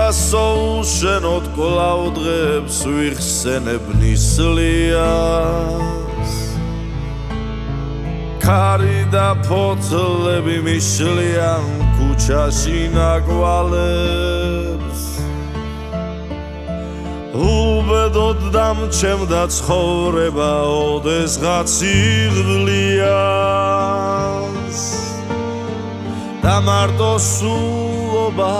გასოუშენოთ კვლავ დღებს ვიხსენებ ნისლიას ქარი და ფოთლები მიშლიან ქუჩაში ნაკვალებს უბედოდ დამჩემდა ცხოვრება ოდესღაც იღბლიანს და მარტო სულობა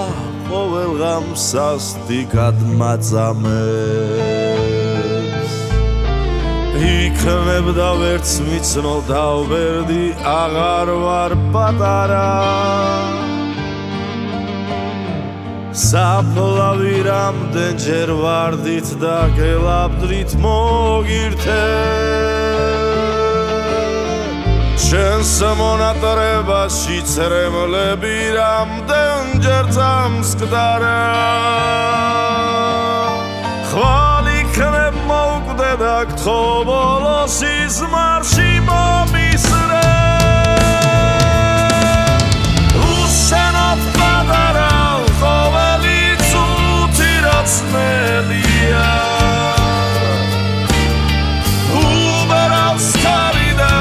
ყოველ ღამს სასტიკად მაწამებს იქნებდა ვერც მიცნო დავბერდი აღარ ვარ პატარა საფლავი რამდენჯერ ვარდით და გელაბდრით მოგირთე შენს მონატრებაში ცრემლები რამდენჯერ წამსკდარა ხვალ იქნებ მოვკვდე და გთხოვო სიზმარში მომისრე უშენოდ პატარა ყოველი წუთი რაც მელია უბერავს ქარი და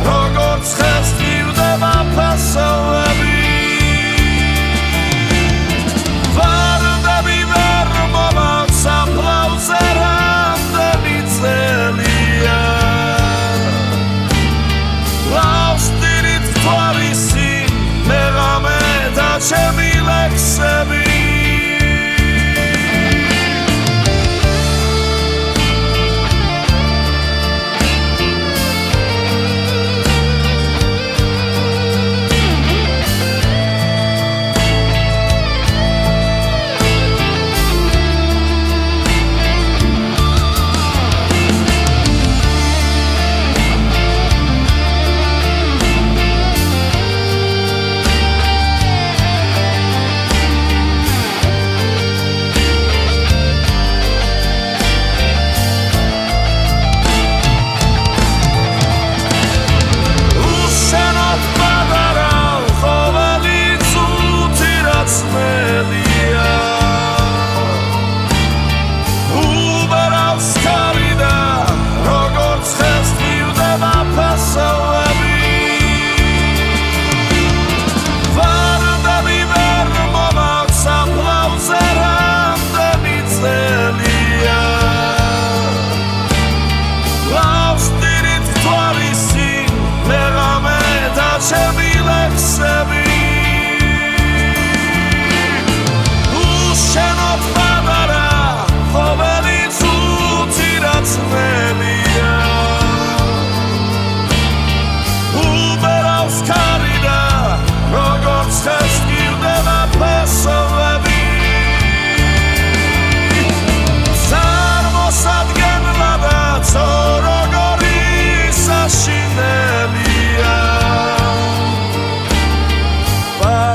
როგორც ხეს მივდება ფასოვები ვარდები ვერ მომავთ საფლავზე რამდენი წელია ლავსტირით გვარისი მეღამე და ჩემი ლექსები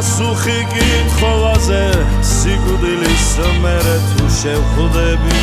პასუხი კითხოვაზე სიკვდილის მერე თუ შევხვდები